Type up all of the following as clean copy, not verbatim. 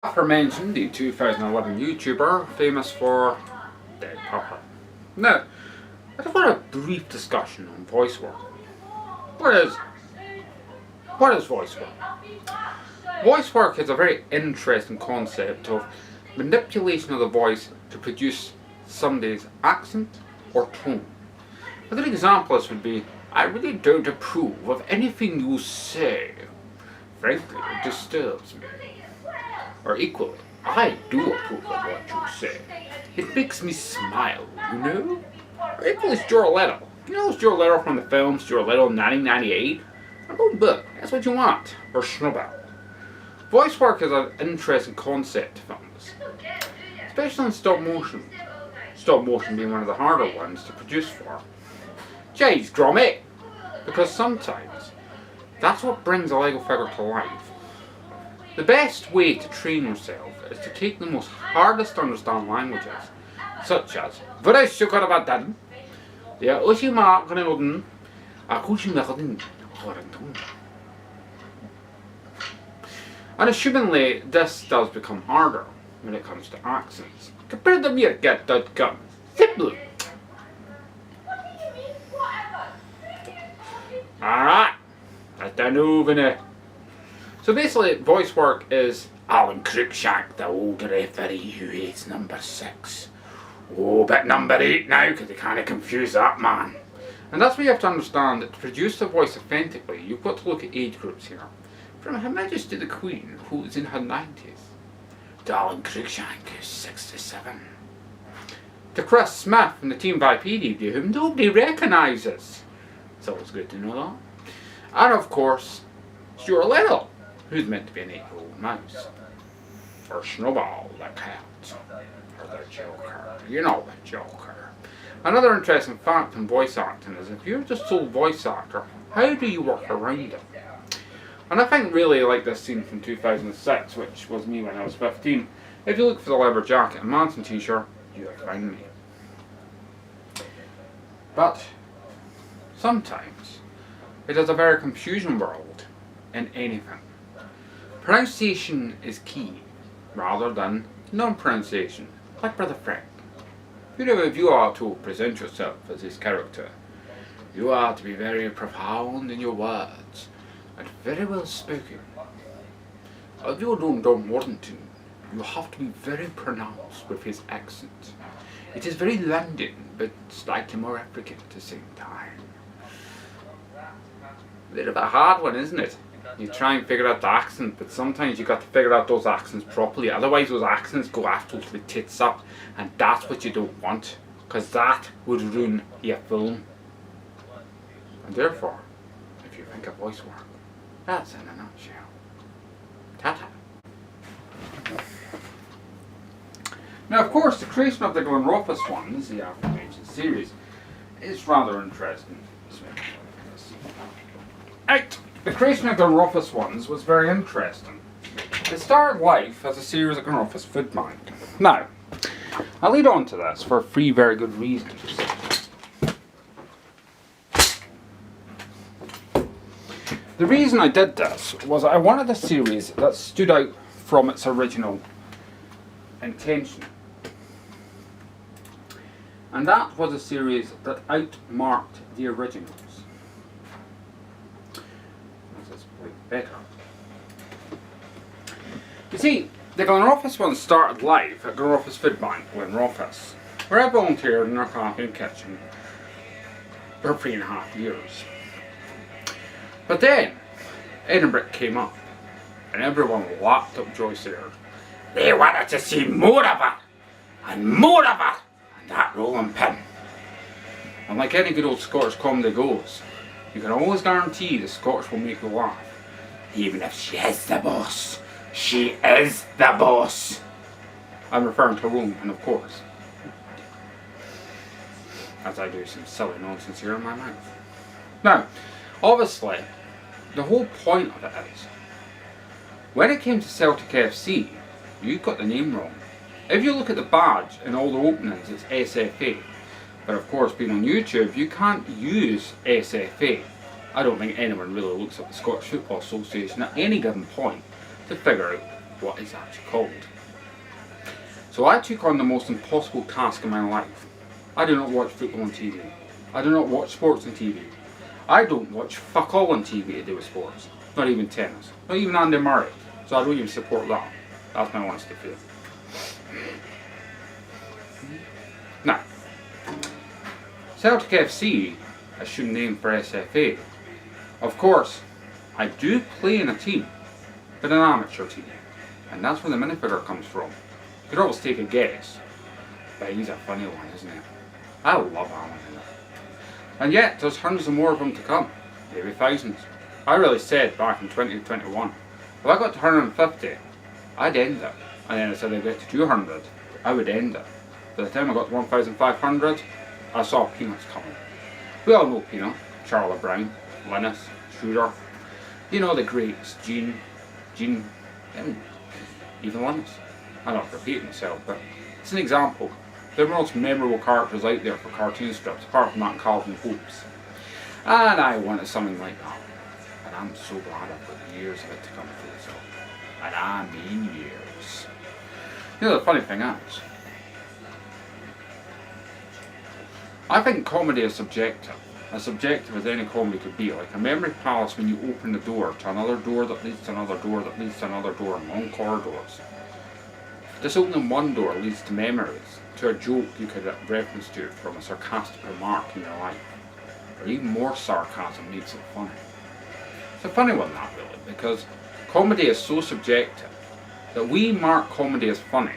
Aforementioned, the 2011 YouTuber famous for Dead Papa. Now, I just want a brief discussion on voice work. What is voice work? Voice work is a very interesting concept of manipulation of the voice to produce somebody's accent or tone. A good example of this would be, I really don't approve of anything you say. Frankly, it disturbs me. Or equally, I do approve of what you say. It makes me smile, you know? Or equally, Stuart Little. You know Stuart Little from the film Stuart Little 1998? Or go book, that's what you want. Or Snowball. Voice work is an interesting concept to films, especially in stop motion. Stop motion being one of the harder ones to produce for. Jeez, grommet! Because sometimes, that's what brings a Lego figure to life. The best way to train yourself is to take the most hardest to understand languages, such as and assumingly this does become harder when it comes to accents. Compare the meerkat.com. Simple. Alright, that's done over now. So basically, voice work is Alan Cruikshank, the old referee who hates number 6. Oh, but number 8 now, because they can't confuse that man. And that's what you have to understand, that to produce the voice authentically, you've got to look at age groups here. From Her Majesty the Queen, who is in her 90s, to Alan Cruikshank, who's 67. To Chris Smith from the Team Vipede view, whom nobody recognises. It's always good to know that. And of course, Stuart Little, who's meant to be an 8-year-old mouse. Or Snowball, the cat. Or the Joker. You know the Joker. Another interesting fact in voice acting is if you're just sole voice actor, how do you work around it? And I think really like this scene from 2006, which was me when I was 15. If you look for the leather jacket and Manson t-shirt, you have found me. But sometimes it is a very confusing world in anything. Pronunciation is key, rather than non-pronunciation, like Brother Frank. If you are to present yourself as his character, you are to be very profound in your words, and very well spoken. If you are doing Don Warrington, you have to be very pronounced with his accent. It is very London, but slightly more African at the same time. A bit of a hard one, isn't it? You try and figure out the accent, but sometimes you got to figure out those accents properly. Otherwise those accents go absolutely tits up, and that's what you don't want, because that would ruin your film. And therefore, if you think of voice work, that's in a nutshell. Ta-ta. Now of course the creation of the Glenrothes ones, the aforementioned series, is rather interesting. Out! The creation of Glenrothes ones was very interesting. It started life as a series of Glenrothes food bank. Now, I'll lead on to this for 3 very good reasons. The reason I did this was I wanted a series that stood out from its original intention. And that was a series that outmarked the originals. Better. You see, the Glenrothes ones started life at Glenrothes Food Bank, Glenrothes, where I volunteered in their coffee and kitchen for 3.5 years. But then, Edinbrick came up, and everyone lapped up Joyce there. They wanted to see more of it, and that rolling pin. And like any good old Scottish comedy goes, you can always guarantee the Scottish will make you laugh. Even if she is the boss. She is the boss. I'm referring to Rome, and of course, as I do some silly nonsense here in my mouth. Now, obviously, the whole point of it is, when it came to Celtic FC, you got the name wrong. If you look at the badge in all the openings, it's SFA. But of course, being on YouTube, you can't use SFA. I don't think anyone really looks at the Scottish Football Association at any given point to figure out what it's actually called. So I took on the most impossible task in my life. I do not watch football on TV. I do not watch sports on TV. I don't watch fuck all on TV to do with sports. Not even tennis. Not even Andy Murray. So I don't even support that. That's my honest opinion. Now, Celtic FC, I should name for SFA. Of course, I do play in a team, but an amateur team. And that's where the minifigure comes from. You could always take a guess. But he's a funny one, isn't he? I love Alan. And yet, there's hundreds of more of them to come. Maybe thousands. I really said back in 2021, if I got to 150, I'd end it. And then I said I'd get to 200, I would end it. By the time I got to 1,500, I saw Peanuts coming. We all know Peanut, Charlie Brown, Linus, Shooter. You know the greats, Gene, and even Linus. I'm not repeating myself, but it's an example. They're the most memorable characters out there for cartoon strips, apart from that Calvin Hopes. And I wanted something like that. And I'm so glad I've got years of it to come through, so. And I mean years. You know, the funny thing is, I think comedy is subjective. As subjective as any comedy could be. Like a memory palace when you open the door to another door that leads to another door that leads to another door and long corridors. Just opening one door leads to memories, to a joke you could reference to from a sarcastic remark in your life. Or even more sarcasm makes it funny. It's a funny one that really, because comedy is so subjective that we mark comedy as funny,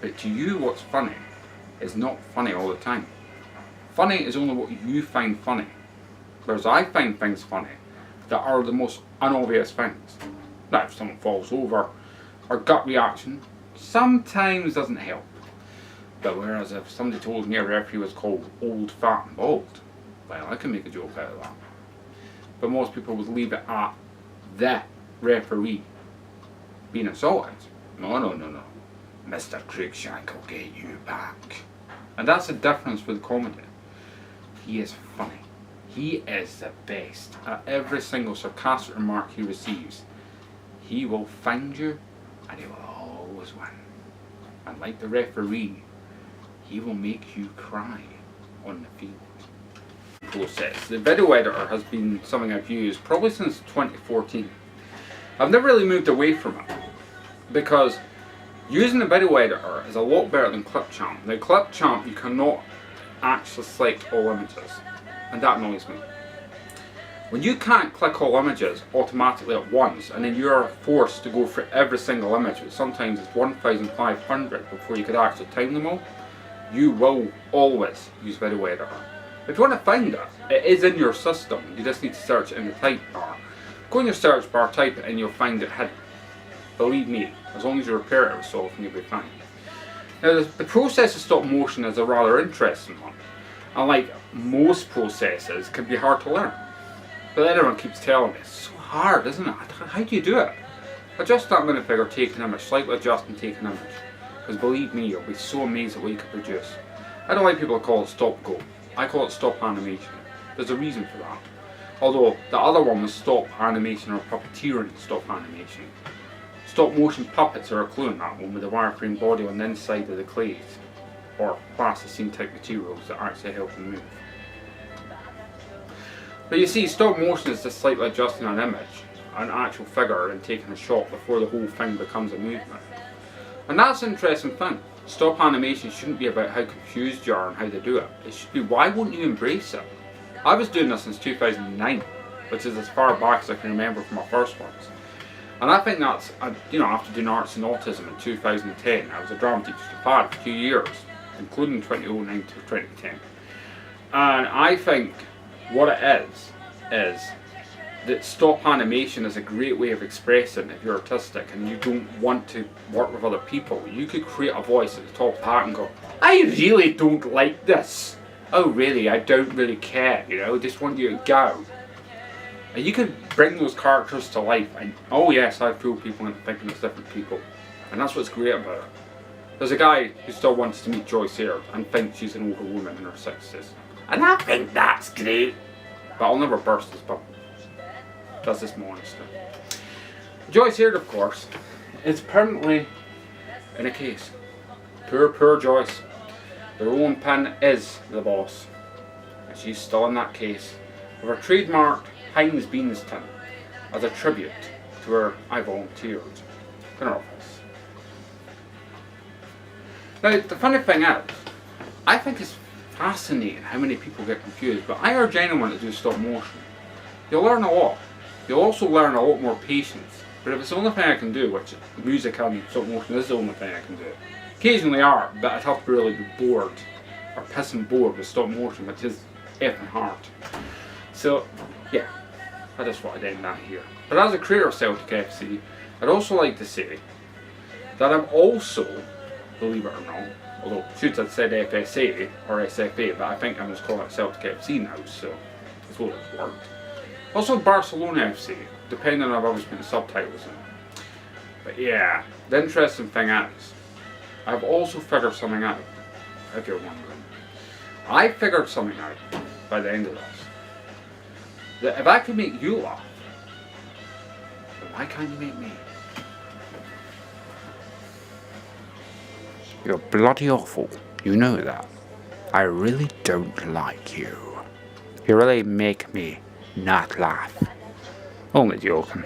but to you what's funny is not funny all the time. Funny is only what you find funny, whereas I find things funny that are the most unobvious things. Now if someone falls over, our gut reaction sometimes doesn't help. But whereas if somebody told me a referee was called old, fat and bald, well, I can make a joke out of that. But most people would leave it at the referee being assaulted. No. Mr. Cruikshank will get you back. And that's the difference with comedy. He is funny. He is the best at every single sarcastic remark he receives. He will find you and he will always win. And like the referee, he will make you cry on the field. Process. The video editor has been something I've used probably since 2014. I've never really moved away from it because using the video editor is a lot better than Clipchamp. Now Clipchamp you cannot actually select all images, and that annoys me. When you can't click all images automatically at once and then you're forced to go for every single image, which sometimes it's 1,500 before you could actually time them all, you will always use video editor. If you want to find it, it is in your system, you just need to search it in the type bar. Go in your search bar, type it and you'll find it hidden. Believe me, as long as you repair it with software, you'll be fine. Now the process of stop motion is a rather interesting one. And like most processes, can be hard to learn. But everyone keeps telling me, it's so hard, isn't it? How do you do it? Adjust that minifigure, take an image, slightly adjust and take an image. Because believe me, you'll be so amazed at what you can produce. I don't like people to call it stop go. I call it stop animation. There's a reason for that. Although the other one was stop animation or puppeteering stop animation. Stop motion puppets are a clue in that one with the wireframe body on the inside of the clays or plasticine type materials that actually help them move. But you see, stop motion is just slightly adjusting an image, an actual figure, and taking a shot before the whole thing becomes a movement. And that's an interesting thing. Stop animation shouldn't be about how confused you are and how to do it. It should be, why won't you embrace it? I was doing this since 2009, which is as far back as I can remember from my first ones. And I think that's, after doing arts and autism in 2010, I was a drama teacher to FAD for 2 years, including 2009 to 2010. And I think what it is that stop animation is a great way of expressing if you're autistic and you don't want to work with other people. You could create a voice at the top of the hat and go, I really don't like this. Oh really, I don't really care, just want you to go. And you could bring those characters to life and, oh yes, I fool people into thinking it's different people. And that's what's great about it. There's a guy who still wants to meet Joyce Aird and thinks she's an older woman in her 60s. And I think that's great. But I'll never burst his bubble. That's just my honesty. Joyce Aird, of course, is permanently in a case. Poor Joyce. The rolling pin is the boss. And she's still in that case with her trademarked Heinz Beans tin as a tribute to her I volunteered Glenrothes. Now the funny thing is, I think it's fascinating how many people get confused, but I urge anyone to do stop motion. You'll learn a lot. You'll also learn a lot more patience. But if it's the only thing I can do, which music and stop motion is the only thing I can do, occasionally art, but I'd have to really be bored or pissing bored with stop motion, which is effing hard. So, yeah, I just thought I'd end that here. But as a creator of Celtic FC, I'd also like to say that I'm also, believe it or not, although should have said FSA or SFA, but I think I'm just calling it Celtic FC now, so that's what it's worked. Also Barcelona FC, depending on if I was putting subtitles in. But yeah, the interesting thing is, I've also figured something out, if you're wondering. I figured something out by the end of this. That if I can make you laugh, then why can't you make me? You're bloody awful, you know that. I really don't like you. You really make me not laugh. Only joking.